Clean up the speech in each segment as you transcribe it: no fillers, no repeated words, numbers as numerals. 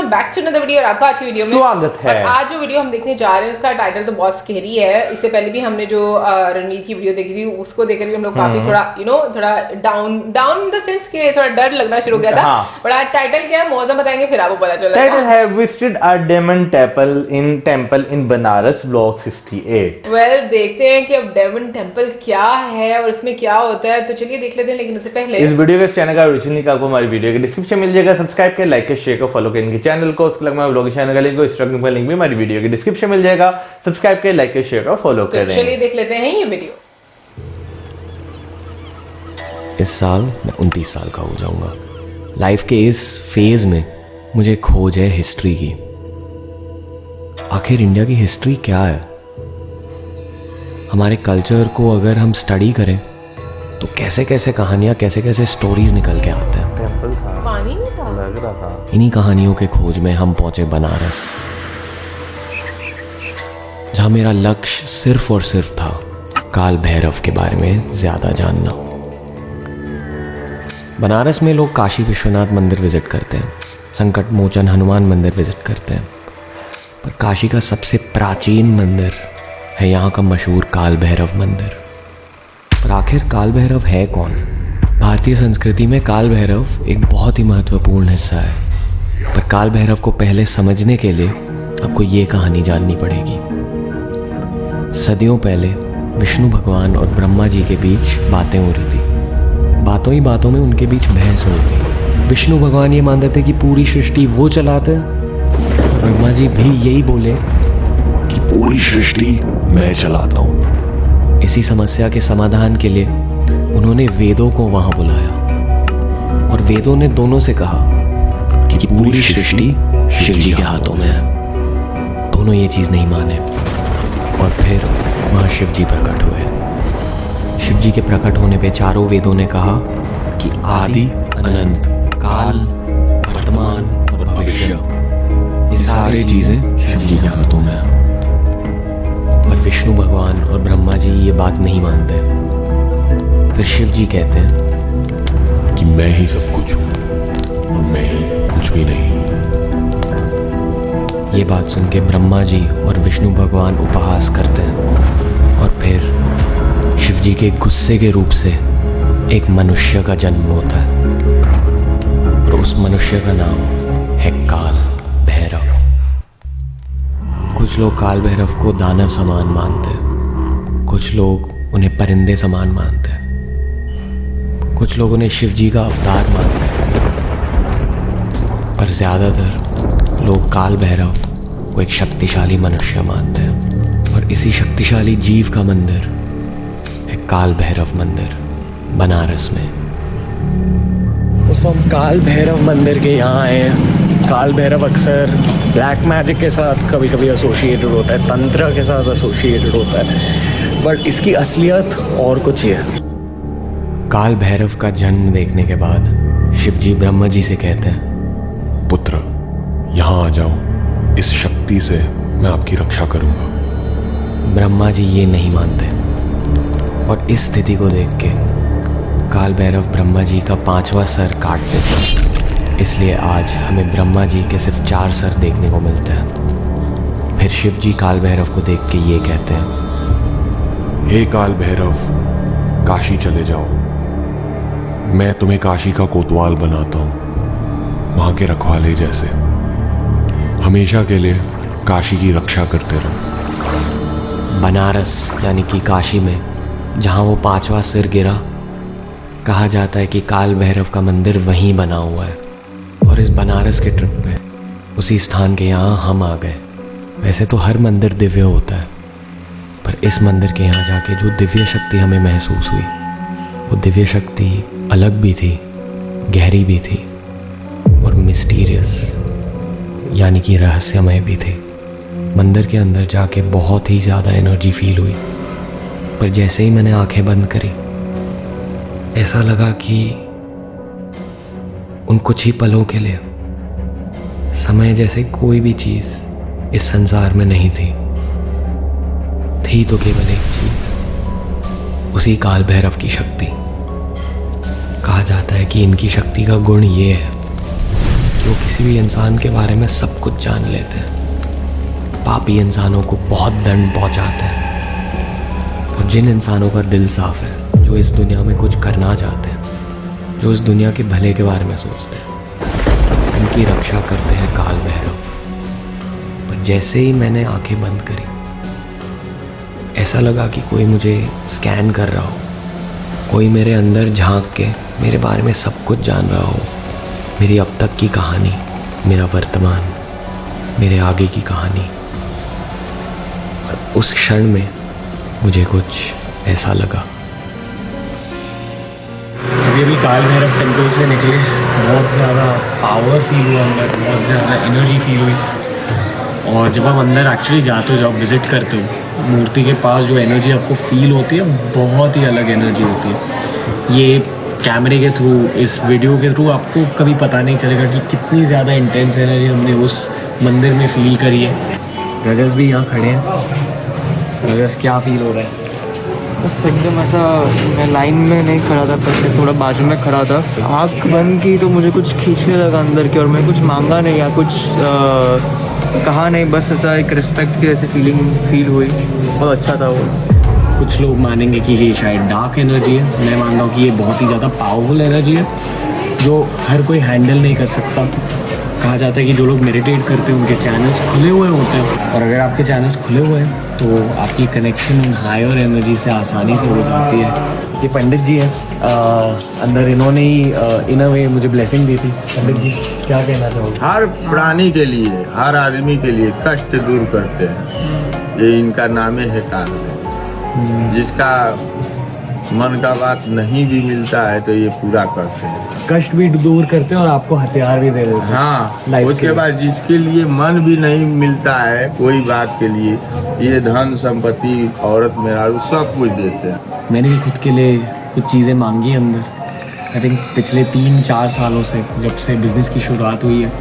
Welcome back to another video. और आपका आज की वीडियो में स्वागत है। और आज जो वीडियो हम देखने जा रहे हैं उसका टाइटल तो बहुत स्कैरी है। इससे पहले भी हमने जो रणवीर की वीडियो देखी थी उसको देखकर भी हम लोग काफी थोड़ा थोड़ा डाउन इन द सेंस के थोड़ा डर लगना शुरू हो गया था। बट आज टाइटल क्या है मौजम बताएंगे फिर आपको पता चलेगा। टाइटल है visited a demon temple in Banaras block 68। Well देखते हैं कि अब डेमन टेंपल क्या है और इसमें क्या होता है, तो चलिए देख लेते हैं। लेकिन उससे पहले इस वीडियो के चैनल का ओरिजिनल लिंक आपको हमारी वीडियो के डिस्क्रिप्शन मिल जाएगा। सब्सक्राइब कर, लाइक कर, शेयर कर, फॉलो कर इनके चैनल को। उसके अलावा ब्लॉग चैनल का लिंक, इंस्टाग्राम का लिंक भी हमारी वीडियो के डिस्क्रिप्शन मिल जाएगा। सब्सक्राइब कर, लाइक कर, शेयर कर, फॉलो करें। चलिए देख लेते हैं ये वीडियो। इस साल मैं 29 साल का हो जाऊंगा। लाइफ के इस फेज में मुझे खोज है हिस्ट्री की। आखिर इंडिया की हिस्ट्री क्या है? हमारे कल्चर को अगर हम स्टडी करें तो कैसे कैसे कहानियां, कैसे कैसे स्टोरीज निकल के आते हैं। टेंपल था, पानी नहीं था, लग रहा था। इन्हीं कहानियों के खोज में हम पहुंचे बनारस, जहां मेरा लक्ष्य सिर्फ और सिर्फ था काल भैरव के बारे में ज्यादा जानना। बनारस में लोग काशी विश्वनाथ मंदिर विजिट करते हैं, संकट मोचन हनुमान मंदिर विजिट करते हैं, पर काशी का सबसे प्राचीन मंदिर है यहाँ का मशहूर काल भैरव मंदिर। पर आखिर काल भैरव है कौन? भारतीय संस्कृति में काल भैरव एक बहुत ही महत्वपूर्ण हिस्सा है। पर काल भैरव को पहले समझने के लिए आपको ये कहानी जाननी पड़ेगी। सदियों पहले विष्णु भगवान और ब्रह्मा जी के बीच बातें हो रही थी। बातों ही बातों में उनके बीच बहस हो गई। विष्णु भगवान ये मानते थे कि पूरी सृष्टि वो चलाते हैं, और ब्रह्मा जी भी यही बोले कि पूरी सृष्टि मैं चलाता हूँ। इसी समस्या के समाधान के लिए उन्होंने वेदों को वहां बुलाया और वेदों ने दोनों से कहा कि पूरी सृष्टि शिव जी के हाथों में है। दोनों ये चीज नहीं माने और फिर वहां शिव जी प्रकट हुए। शिव जी के प्रकट होने पे चारों वेदों ने कहा कि आदि अनंत काल वर्तमान और भविष्य ये सारी चीजें शिव जी के हाथों में है। पर विष्णु भगवान और ब्रह्मा जी ये बात नहीं मानते। फिर शिव जी कहते हैं कि मैं ही सब कुछ हूं और मैं ही कुछ भी नहीं। ये बात सुन के ब्रह्मा जी और विष्णु भगवान उपहास करते हैं और फिर शिव जी के गुस्से के रूप से एक मनुष्य का जन्म होता है और उस मनुष्य का नाम है काल भैरव। कुछ लोग काल भैरव को दानव समान मानते हैं, कुछ लोग उन्हें परिंदे समान मानते हैं, कुछ लोग उन्हें शिव जी का अवतार मानते हैं, पर ज्यादातर लोग काल भैरव को एक शक्तिशाली मनुष्य मानते हैं। और इसी शक्तिशाली जीव का मंदिर है काल भैरव मंदिर बनारस में। दोस्तों हम काल भैरव मंदिर के यहाँ आए हैं। काल भैरव अक्सर ब्लैक मैजिक के साथ कभी कभी एसोसिएटेड होता है, तंत्र के साथ एसोसिएटेड होता है, बट इसकी असलियत और कुछ ही है। काल भैरव का जन्म देखने के बाद शिवजी ब्रह्मा जी से कहते हैं, पुत्र यहाँ आ जाओ, इस शक्ति से मैं आपकी रक्षा करूंगा। ब्रह्मा जी ये नहीं मानते और इस स्थिति को देख के काल भैरव ब्रह्मा जी का 5वां सर काट देते हैं। इसलिए आज हमें ब्रह्मा जी के सिर्फ 4 सर देखने को मिलते हैं। फिर शिव जी काल भैरव को देख के ये कहते हैं, हे काल भैरव, काशी चले जाओ। मैं तुम्हें काशी का कोतवाल बनाता हूँ, वहाँ के रखवाले जैसे। हमेशा के लिए काशी की रक्षा करते रहो। बनारस यानी कि काशी में जहाँ वो 5वां सिर गिरा, कहा जाता है कि काल भैरव का मंदिर वहीं बना हुआ है। और इस बनारस के ट्रिप पे उसी स्थान के यहाँ हम आ गए। वैसे तो हर मंदिर दिव्य होता है, पर इस मंदिर के यहाँ जाके जो दिव्य शक्ति हमें महसूस हुई, वो दिव्य शक्ति अलग भी थी, गहरी भी थी और मिस्टीरियस यानी कि रहस्यमय भी थी। मंदिर के अंदर जाके बहुत ही ज़्यादा एनर्जी फील हुई, पर जैसे ही मैंने आंखें बंद करी ऐसा लगा कि उन कुछ ही पलों के लिए समय जैसे कोई भी चीज़ इस संसार में नहीं थी तो केवल एक चीज़, उसी काल भैरव की शक्ति। कहा जाता है कि इनकी शक्ति का गुण ये है कि वो किसी भी इंसान के बारे में सब कुछ जान लेते हैं, पापी इंसानों को बहुत दंड पहुंचाते हैं, और जिन इंसानों का दिल साफ है, जो इस दुनिया में कुछ करना चाहते हैं, जो इस दुनिया के भले के बारे में सोचते हैं, उनकी रक्षा करते हैं काल भैरव। पर जैसे ही मैंने आंखें बंद करी, ऐसा लगा कि कोई मुझे स्कैन कर रहा हो, कोई मेरे अंदर झांक के मेरे बारे में सब कुछ जान रहा हो, मेरी अब तक की कहानी, मेरा वर्तमान, मेरे आगे की कहानी। और उस क्षण में मुझे कुछ ऐसा लगा। अभी काल भैरव टेम्पल से निकले, बहुत ज़्यादा पावर फील हुआ अंदर, बहुत ज़्यादा एनर्जी फील हुई। और जब आप अंदर एक्चुअली जाते हो, जब आप विज़िट करते हो मूर्ति के पास, जो एनर्जी आपको फील होती है बहुत ही अलग एनर्जी होती है। ये कैमरे के थ्रू, इस वीडियो के थ्रू आपको कभी पता नहीं चलेगा कि कितनी ज़्यादा इंटेंस एनर्जी हमने उस मंदिर में फ़ील करी है। रजस भी यहाँ खड़े हैं। रजस, क्या फ़ील हो रहा है? बस एकदम ऐसा, मैं लाइन में नहीं खड़ा था, पहले थोड़ा बाजू में खड़ा था, आँख बंद की तो मुझे कुछ खींचने लगा अंदर की, और मैं कुछ मांगा नहीं या कुछ कहा नहीं, बस ऐसा एक रिस्पेक्ट की जैसे फीलिंग फील हुई। बहुत अच्छा था वो। कुछ लोग मानेंगे कि ये शायद डार्क एनर्जी है, मैं मानता हूँ कि ये बहुत ही ज़्यादा पावरफुल एनर्जी है जो हर कोई हैंडल नहीं कर सकता। कहा जाता है कि जो लोग मेडिटेट करते हैं उनके चैनल्स खुले हुए होते हैं, और अगर आपके चैनल्स खुले हुए हैं तो आपकी कनेक्शन उन हायर एनर्जी से आसानी से हो जाती है। ये पंडित जी हैं, अंदर इन्होंने ही इन अ वे मुझे ब्लेसिंग दी थी। पंडित जी, क्या कहना चाहोगे? हर प्राणी के लिए, हर आदमी के लिए कष्ट दूर करते हैं, ये इनका नाम है काल भैरव। जिसका मन का बात नहीं भी मिलता है तो ये पूरा करते हैं, कष्ट भी दूर करते हैं और आपको हथियार भी दे देते हैं। हाँ, उसके बाद जिसके लिए मन भी नहीं मिलता है कोई बात के लिए, ये धन संपत्ति, औरत मेहरारू सब कुछ देते हैं। मैंने भी खुद के लिए कुछ चीज़ें मांगी अंदर। आई थिंक पिछले 3-4 सालों से, जब से बिज़नेस की शुरुआत हुई है,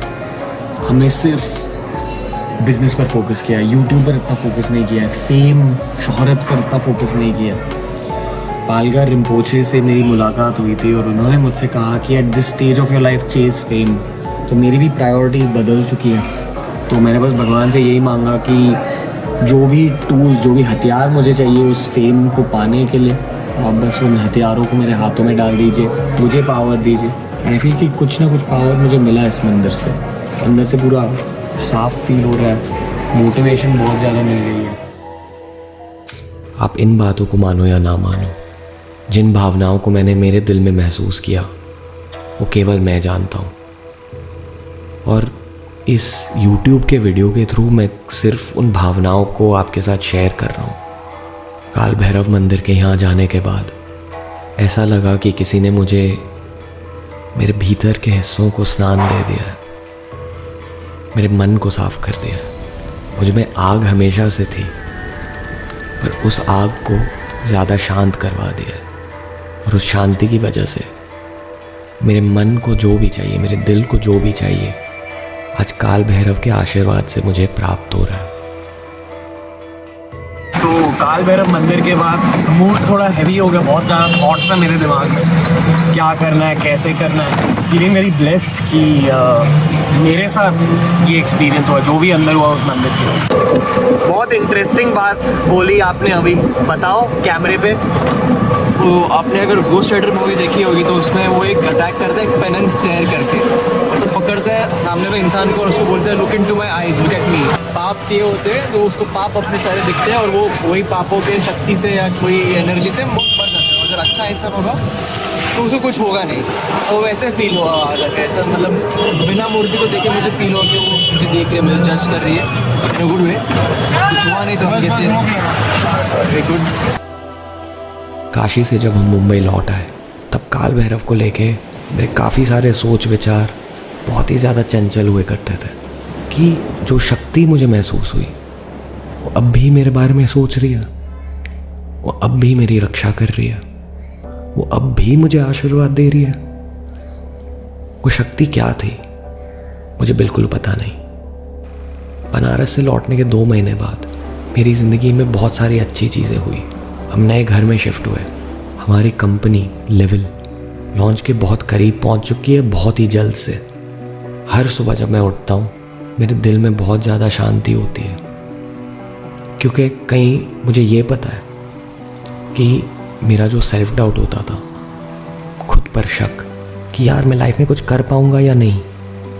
हमने सिर्फ बिज़नेस पर फोकस किया है, यूट्यूब पर इतना फोकस नहीं किया है, फेम, शोहरत पर इतना फोकस नहीं किया। पालगर रिम्पोचे से मेरी मुलाकात हुई थी और उन्होंने मुझसे कहा कि at this stage of your life chase fame. तो मेरी भी प्रायोरिटीज़ बदल चुकी है। तो मैंने बस भगवान से यही मांगा कि जो भी टूल्स, जो भी हथियार मुझे चाहिए उस फेम को पाने के लिए, आप बस उन हथियारों को मेरे हाथों में डाल दीजिए, मुझे पावर दीजिए। आई फील कि कुछ ना कुछ पावर मुझे मिला इस मंदिर से, अंदर से पूरा साफ फील हो रहा है, मोटिवेशन बहुत ज़्यादा मिल रही है। आप इन बातों को मानो या ना मानो, जिन भावनाओं को मैंने मेरे दिल में महसूस किया वो केवल मैं जानता हूँ। और इस YouTube के वीडियो के थ्रू मैं सिर्फ उन भावनाओं को आपके साथ शेयर कर रहा हूँ। काल भैरव मंदिर के यहाँ जाने के बाद ऐसा लगा कि किसी ने मुझे मेरे भीतर के हिस्सों को स्नान दे दिया है, मेरे मन को साफ कर दिया। मुझ में आग हमेशा से थी, पर उस आग को ज़्यादा शांत करवा दिया, और उस शांति की वजह से मेरे मन को जो भी चाहिए, मेरे दिल को जो भी चाहिए, आज काल भैरव के आशीर्वाद से मुझे प्राप्त हो रहा है। तो काल भैरव मंदिर के बाद मूड थोड़ा हैवी हो गया, बहुत ज़्यादा थॉट्स है मेरे दिमाग में, क्या करना है, कैसे करना है। फीलिंग वेरी ब्लेस्ड कि मेरे साथ ये एक्सपीरियंस हुआ, जो भी अंदर हुआ उस मंदिर के। बहुत इंटरेस्टिंग बात बोली आपने अभी, बताओ कैमरे पे। तो आपने अगर गोस्ट राइडर मूवी देखी होगी तो उसमें वो एक अटैक करता है, एक पेन एंड स्टेयर करके, ऐसा पकड़ता है सामने में इंसान को और उसको बोलता है look into my eyes, look at me. पाप किए होते हैं तो उसको पाप अपने सारे दिखते हैं और वो वही पापों के शक्ति से या कोई एनर्जी से वो मर जाता है। अगर अच्छा इंसान होगा तो उसको कुछ होगा नहीं, तो वैसे फील हुआ आ जाता है। ऐसा मतलब बिना मूर्ति को देखे मुझे फील हुआ कि वो मुझे देख रही है, मुझे जज कर रही है इन गुड वे। कुछ हुआ नहीं तो हम कैसे वेरी गुड। काशी से जब हम मुंबई लौट आए तब काल भैरव को लेके मेरे काफ़ी सारे सोच विचार बहुत ही ज़्यादा चंचल हुए करते थे कि जो शक्ति मुझे महसूस हुई वो अब भी मेरे बारे में सोच रही है, वो अब भी मेरी रक्षा कर रही है, वो अब भी मुझे आशीर्वाद दे रही है। वो शक्ति क्या थी मुझे बिल्कुल पता नहीं। बनारस से लौटने के 2 महीने बाद मेरी ज़िंदगी में बहुत सारी अच्छी चीज़ें हुई। हम नए घर में शिफ्ट हुए, हमारी कंपनी लेवल लॉन्च के बहुत करीब पहुंच चुकी है, बहुत ही जल्द से। हर सुबह जब मैं उठता हूँ मेरे दिल में बहुत ज़्यादा शांति होती है, क्योंकि कहीं मुझे ये पता है कि मेरा जो सेल्फ डाउट होता था, खुद पर शक कि यार मैं लाइफ में कुछ कर पाऊँगा या नहीं,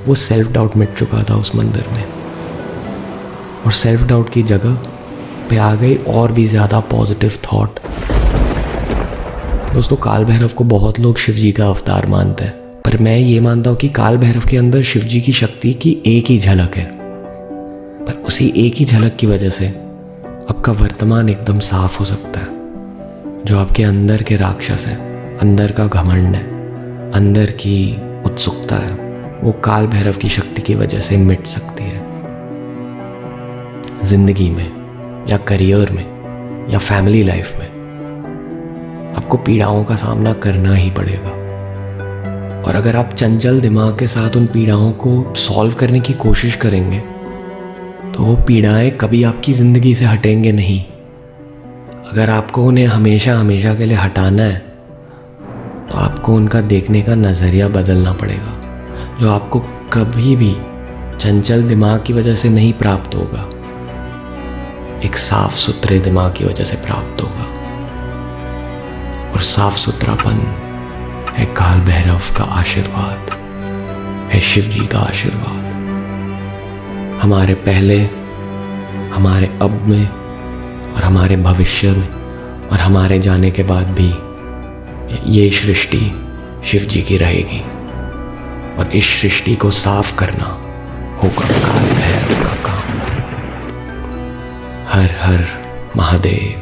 वो सेल्फ डाउट मिट चुका था उस मंदिर में। और सेल्फ डाउट की जगह पे आ गई और भी ज़्यादा पॉजिटिव थॉट। दोस्तों, काल भैरव को बहुत लोग शिव जी का अवतार मानते हैं, पर मैं ये मानता हूँ कि काल भैरव के अंदर शिव जी की शक्ति की एक ही झलक है। पर उसी एक ही झलक की वजह से आपका वर्तमान एकदम साफ हो सकता है। जो आपके अंदर के राक्षस है, अंदर का घमंड है, अंदर की उत्सुकता है, वो काल भैरव की शक्ति की वजह से मिट सकती है। जिंदगी में या करियर में या फैमिली लाइफ में आपको पीड़ाओं का सामना करना ही पड़ेगा। और अगर आप चंचल दिमाग के साथ उन पीड़ाओं को सॉल्व करने की कोशिश करेंगे तो वो पीड़ाएं कभी आपकी ज़िंदगी से हटेंगे नहीं। अगर आपको उन्हें हमेशा हमेशा के लिए हटाना है तो आपको उनका देखने का नज़रिया बदलना पड़ेगा, जो आपको कभी भी चंचल दिमाग की वजह से नहीं प्राप्त होगा, एक साफ सुथरे दिमाग की वजह से प्राप्त होगा। और साफ सुथरापन है काल भैरव का आशीर्वाद, है शिव जी का आशीर्वाद। हमारे पहले, हमारे अब में और हमारे भविष्य में और हमारे जाने के बाद भी ये सृष्टि शिव जी की रहेगी। और इस सृष्टि को साफ करना होगा काल भैरव का काम। हर हर महादेव।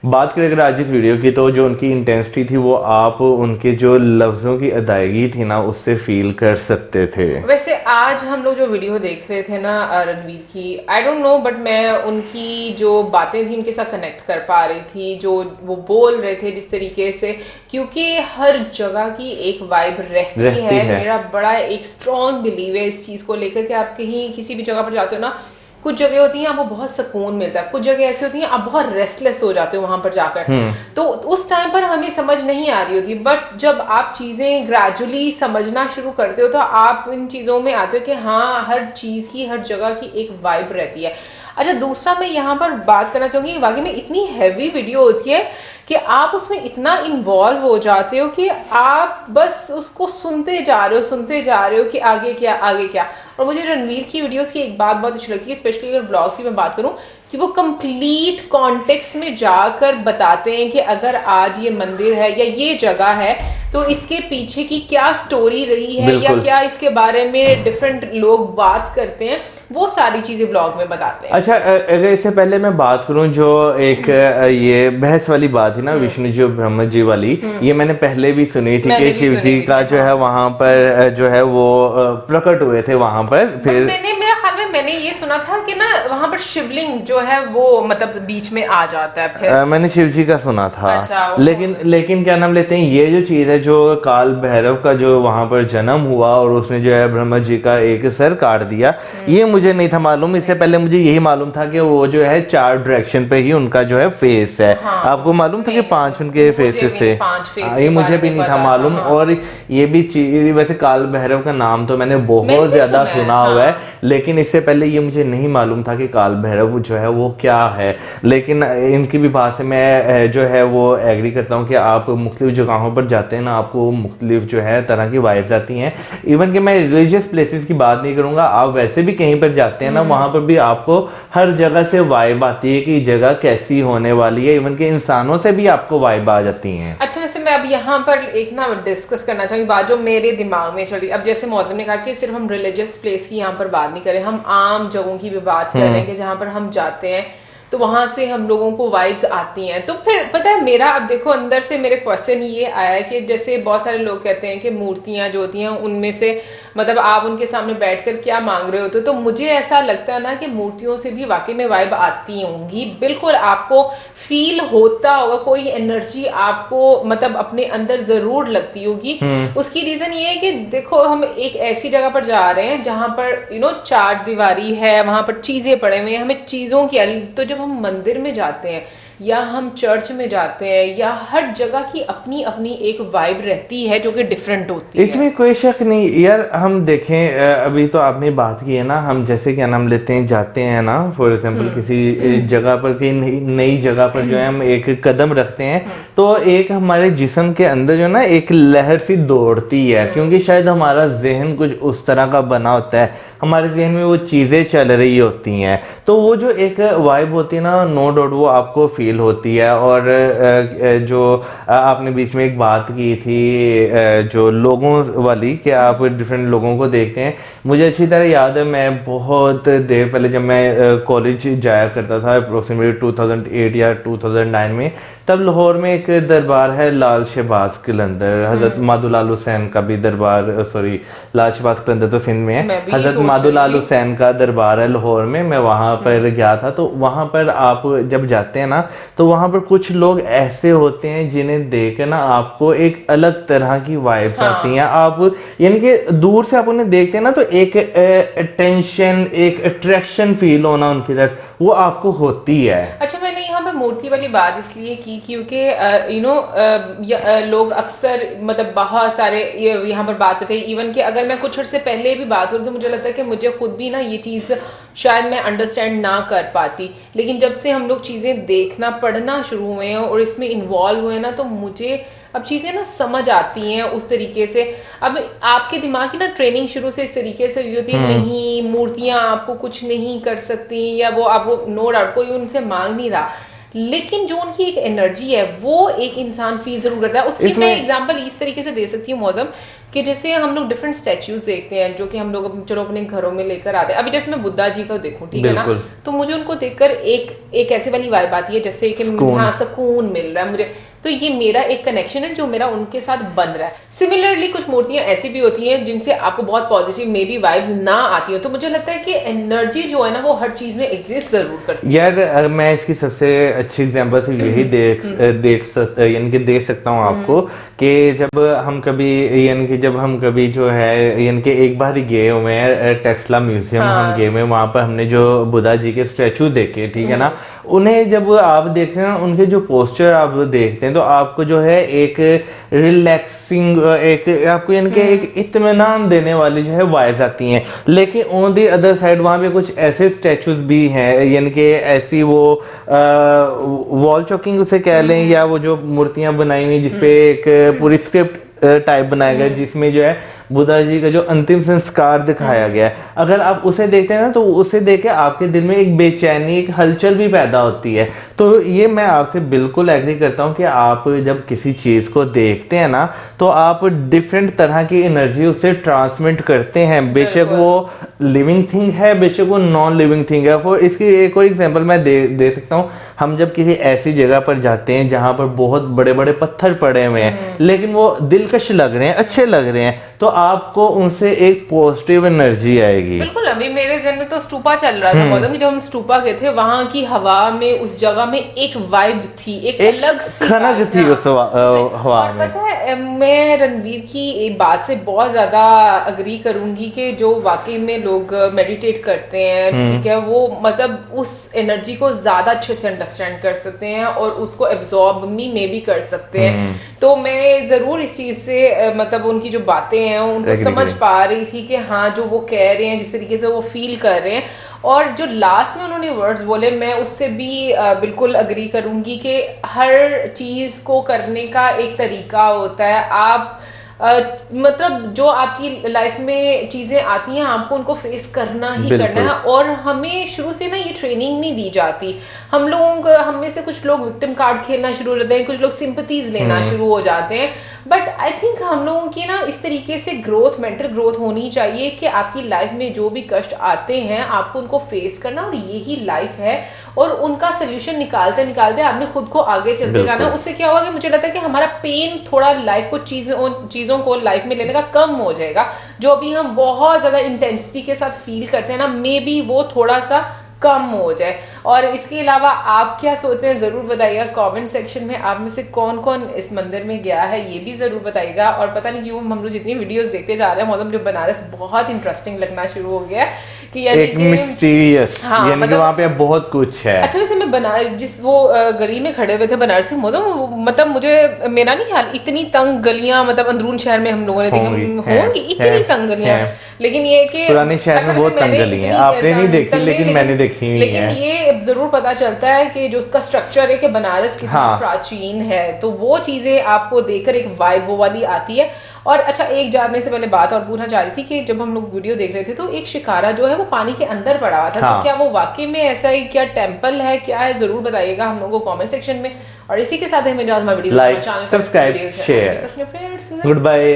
बात करें अगर आज इस वीडियो की, तो जो उनकी इंटेंसिटी थी वो आप उनके जो लफ्ज़ों की अदायगी थी ना, उससे फील कर सकते थे। वैसे आज हम लोग जो वीडियो देख रहे थे ना रणवीर की, आई डोंट नो, बट मैं उनकी जो बातें थी उनके साथ कनेक्ट कर पा रही थी, जो वो बोल रहे थे जिस तरीके से, क्योंकि हर जगह की एक वाइब रहती है। मेरा बड़ा एक स्ट्रॉन्ग बिलीव है इस चीज को लेकर कि आप कहीं किसी भी जगह पर जाते हो ना, कुछ जगह होती हैं आपको बहुत सुकून मिलता है, कुछ जगह ऐसी होती हैं आप बहुत रेस्टलेस हो जाते हो वहां पर जाकर। तो उस टाइम पर हमें समझ नहीं आ रही होती, बट जब आप चीजें ग्रेजुअली समझना शुरू करते हो तो आप इन चीजों में आते हो कि हाँ, हर चीज की, हर जगह की एक वाइब रहती है। अच्छा, दूसरा मैं यहाँ पर बात करना चाहूंगी, वाकई में इतनी हैवी वीडियो होती है कि आप उसमें इतना इन्वॉल्व हो जाते हो कि आप बस उसको सुनते जा रहे हो कि आगे क्या आगे क्या। और मुझे रणवीर की वीडियोस की एक बात बहुत अच्छी लगती है, स्पेशली अगर ब्लॉग्स की मैं बात करूं, कि वो कंप्लीट कॉन्टेक्स्ट में जाकर बताते हैं कि अगर आज ये मंदिर है या ये जगह है तो इसके पीछे की क्या स्टोरी रही है या क्या इसके बारे में डिफरेंट लोग बात करते हैं, वो सारी चीजें ब्लॉग में बताते हैं। अच्छा, अगर इससे पहले मैं बात करूं, जो एक ये बहस वाली बात थी ना विष्णु जी और ब्रह्मा जी वाली, ये मैंने पहले भी सुनी थी कि शिव जी का जो है वहां पर जो है वो प्रकट हुए थे वहां पर। फिर मेरा ख्याल में मैंने ये सुना था कि ना वहां पर शिवलिंग जो है वो मतलब बीच में आ जाता है। फिर मैंने शिव जी का सुना था। अच्छा, लेकिन क्या नाम लेते हैं, ये जो चीज है, जो काल भैरव का जो वहां पर जन्म हुआ और उसने जो है ब्रह्मा जी का एक सर काट दिया, ये मुझे नहीं था मालूम। इससे पहले मुझे यही मालूम था कि वो जो है 4 डायरेक्शन पे ही उनका जो है फेस है। हाँ, आपको मालूम था कि 5 उनके फेसेस थे? ये मुझे भी नहीं था मालूम। और ये भी चीज, वैसे काल भैरव का नाम तो मैंने बहुत ज्यादा सुना हुआ है, लेकिन इससे पहले ये मुझे नहीं मालूम था कि काल भैरव जो है वो क्या है। लेकिन इनकी भी बात से मैं जो है वो एग्री करता हूँ कि आप मुख्तलिफ जगहों पर जाते हैं ना, आपको मुख्तलिफ जो है तरह की वाइब्स आती हैं। इवन कि मैं रिलीजियस प्लेसेस की बात नहीं करूंगा, आप वैसे भी कहीं पर जाते हैं ना, वहां पर भी आपको हर जगह से वाइब आती है कि जगह कैसी होने वाली है। इवन के इंसानों से भी आपको वाइब आ जाती हैं। अच्छा, वैसे मैं अब यहाँ पर एक ना डिस्कस करना चाहूंगी बात जो मेरे दिमाग में चली। अब जैसे मौजूद ने कहा कि सिर्फ हम रिलीजियस प्लेस की यहाँ पर बात नहीं करें, हम आम जगहों की भी बात कर रहे हैं कि जहाँ पर हम जाते हैं तो वहां से हम लोगों को वाइब्स आती हैं। तो फिर पता है, मेरा अब देखो अंदर से मेरे क्वेश्चन ये आया कि जैसे बहुत सारे लोग कहते हैं कि मूर्तियां जो होती हैं उनमें से मतलब आप उनके सामने बैठकर क्या मांग रहे होते हो, तो मुझे ऐसा लगता है ना कि मूर्तियों से भी वाकई में वाइब आती होंगी। बिल्कुल आपको फील होता होगा, कोई एनर्जी आपको मतलब अपने अंदर जरूर लगती होगी। उसकी रीजन ये है कि देखो हम एक ऐसी जगह पर जा रहे हैं जहां पर 4 दीवारी है, वहां पर चीजें पड़े हुए हैं, हमें चीजों की, तो जब हम मंदिर में जाते हैं या हम चर्च में जाते हैं, या हर जगह की अपनी अपनी एक वाइब रहती है जो कि डिफरेंट होती है। इसमें कोई शक नहीं यार। हम देखें, अभी तो आपने बात की है ना, हम जैसे क्या नाम लेते हैं, जाते हैं ना फॉर एग्जाम्पल किसी जगह पर, कहीं नई जगह पर जो है हम एक कदम रखते हैं, तो एक हमारे जिस्म के अंदर जो ना एक लहर सी दौड़ती है, क्योंकि शायद हमारा जहन कुछ उस तरह का बना होता है, हमारे जहन में वो चीजें चल रही होती हैं, तो वो जो एक वाइब होती है ना, नो डाउट वो आपको फील होती है। और जो आपने बीच में एक बात की थी जो लोगों वाली, कि आप डिफरेंट लोगों को देखते हैं, मुझे अच्छी तरह याद है, मैं बहुत देर पहले जब मैं कॉलेज जाया करता था अप्रोक्सीमेटली 2008 या 2009 में, तब लाहौर में एक दरबार है लाल शहबाज कलंदर, हजरत मादुलाल हुसैन का भी दरबार, सॉरी लाल शहबाज कलंदर तो सिंध में है, हजरत मादुलाल हुसैन का दरबार है लाहौर में। मैं वहां पर गया था, तो वहां पर आप जब जाते हैं ना, तो वहां पर कुछ लोग ऐसे होते हैं जिन्हें देख ना आपको एक अलग तरह की वाइब्स आती हैं। आप यानी कि दूर से आप उन्हें देखते हैं ना, तो एक टेंशन, एक अट्रैक्शन फील होना उनकी तरफ, वो आपको होती है। अच्छा, मैंने यहाँ पे मूर्ति वाली बात इसलिए की क्योंकि लोग अक्सर मतलब बहुत सारे यहाँ पर बात करते हैं, इवन कि अगर मैं कुछ अर्से पहले भी बात करूँ तो मुझे लगता है कि मुझे खुद भी ना ये चीज़ शायद मैं अंडरस्टैंड ना कर पाती, लेकिन जब से हम लोग चीज़ें देखना पढ़ना शुरू हुए हैं और इसमें इन्वॉल्व हुए हैं ना, तो मुझे अब चीजें ना समझ आती हैं उस तरीके से। अब आपके दिमाग की ना ट्रेनिंग शुरू से इस तरीके से हुई होती है, नहीं मूर्तियां आपको कुछ नहीं कर सकती, या वो आपको नो डाउट कोई उनसे मांग नहीं रहा, लेकिन जो उनकी एक एनर्जी है वो एक इंसान फील जरूर करता है। उसकी मैं एग्जांपल इस तरीके से दे सकती हूँ मौजम, कि जैसे हम लोग डिफरेंट स्टैच्यूज देखते हैं जो कि हम लोग चलो अपने घरों में लेकर आते हैं। अभी जैसे मैं बुद्धा जी को देखूं, ठीक है ना, तो मुझे उनको देखकर एक ऐसे वाली वाइब आती है जैसे कि हाँ सुकून मिल रहा है मुझे, तो ये मेरा एक कनेक्शन है जो मेरा उनके साथ बन रहा है। सिमिलरली कुछ मूर्तियां ऐसी भी होती हैं जिनसे आपको बहुत पॉजिटिव मे बी वाइब्स ना आती हो, तो मुझे लगता है कि एनर्जी जो है ना वो हर चीज में एग्जिस्ट जरूर करती है। यार मैं इसकी सबसे अच्छी एग्जांपल से यही दे सकता हूँ आपको, कि जब हम कभी जो है यानी कि एक बार ही गए हुए हैं टेक्सला म्यूजियम, हम गए हुए, वहां पर हमने जो बुद्धा जी के स्टैचू देखे, ठीक है ना, उन्हें जब आप देखते हैं उनके जो पोस्चर आप देखते हैं, तो आपको जो है एक रिलैक्सिंग, एक आपको यानी कि एक इत्मीनान देने वाली जो है वाइब्स आती हैं। लेकिन ऑन दी अदर साइड वहां पे कुछ ऐसे स्टैचूज भी हैं, यानी कि ऐसी वो वॉल चॉकिंग उसे कह लें, या वो जो मूर्तियां बनाई हुई जिसपे एक पूरी स्क्रिप्ट टाइप बनाया गया, जिसमें जो है बुद्धा जी का जो अंतिम संस्कार दिखाया गया है, अगर आप उसे देखते हैं ना, तो उसे देख के आपके दिल में एक बेचैनी, एक हलचल भी पैदा होती है। तो ये मैं आपसे बिल्कुल एग्री करता हूँ कि आप जब किसी चीज को देखते हैं ना, तो आप डिफरेंट तरह की एनर्जी उससे ट्रांसमिट करते हैं, बेशक वो लिविंग थिंग है, बेशक वो नॉन लिविंग थिंग है। फॉर इसकी एक और एग्जांपल मैं दे सकता हूँ। हम जब किसी ऐसी जगह पर जाते हैं जहां पर बहुत बड़े बड़े पत्थर पड़े हुए हैं, लेकिन वो दिलकश लग रहे हैं, अच्छे लग रहे हैं, तो आपको उनसे एक पॉजिटिव एनर्जी आएगी। बिल्कुल, अभी मेरे जहन में तो स्टूपा चल रहा था मौजम, जब हम स्टूपा गए थे, वहां की हवा में उस जगह में एक वाइब थी, एक अलग सी खनक थी उस हवा में। पता है, मैं रणवीर की बात से बहुत ज्यादा अग्री करूंगी कि जो वाकई में लोग मेडिटेट करते हैं, ठीक है, वो मतलब उस एनर्जी को ज्यादा अच्छे से अंडरस्टैंड कर सकते हैं और उसको एब्जॉर्ब में भी कर सकते हैं। तो मैं जरूर इस चीज से मतलब उनकी जो बातें हैं उनको समझ पा रही थी कि हाँ जो वो कह रहे हैं, जिस तरीके से वो फील कर रहे हैं, और जो लास्ट में उन्होंने वर्ड्स बोले, मैं उससे भी बिल्कुल अग्री करूंगी कि हर चीज को करने का एक तरीका होता है। आप मतलब जो आपकी लाइफ में चीजें आती हैं, आपको उनको फेस करना ही करना है, और हमें शुरू से ना ये ट्रेनिंग नहीं दी जाती। हम में से कुछ लोग विक्टिम कार्ड खेलना शुरू हो जाते हैं, कुछ लोग सिंपैथीज लेना शुरू हो जाते हैं, बट आई थिंक हम लोगों की ना इस तरीके से मेंटल ग्रोथ होनी चाहिए कि आपकी लाइफ में जो भी कष्ट आते हैं आपको उनको फेस करना, और यही लाइफ है, और उनका सोल्यूशन निकालते निकालते आपने खुद को आगे चलते जाना। उससे क्या होगा कि मुझे लगता है कि हमारा पेन थोड़ा लाइफ को चीजों को लाइफ में लेने का कम हो जाएगा। जो अभी हम बहुत ज्यादा इंटेंसिटी के साथ फील करते हैं ना, मे बी वो थोड़ा सा कम हो जाए। और इसके अलावा आप क्या सोचते हैं जरूर बताइएगा कमेंट सेक्शन में। आप में से कौन कौन इस मंदिर में गया है ये भी जरूर बताइएगा। और पता नहीं क्यों हम लोग जितनी वीडियोस देखते जा रहे हैं, मतलब जो बनारस बहुत इंटरेस्टिंग लगना शुरू हो गया है एक मिस्टीरियस, यानी कि वहाँ पे बहुत कुछ है। अच्छा वैसे मैं जिस वो गली में खड़े हुए थे बनारसी मतलब मुझे मेरा नहीं ख्याल इतनी तंग गलियां मतलब अंदरून शहर में हम लोगों ने देखी होंगी इतनी तंग गलियां, लेकिन ये कि पुराने शहर में बहुत तंग गलियां हैं, आपने नहीं देखी लेकिन मैंने देखी हुई है। लेकिन ये जरूर पता चलता है कि जो उसका स्ट्रक्चर है कि बनारस कितना प्राचीन है, तो वो चीजें आपको देखकर एक वाइब वो वाली आती है। और अच्छा एक जानने से पहले बात और पूछना चाह रही थी कि जब हम लोग वीडियो देख रहे थे तो एक शिकारा जो है वो पानी के अंदर पड़ा हुआ था, तो क्या वो वाकई में ऐसा ही क्या टेम्पल है क्या है, जरूर बताइएगा हम लोगों को कमेंट सेक्शन में। और इसी के साथ हमें जो हमारा video like, subscribe, share, good bye.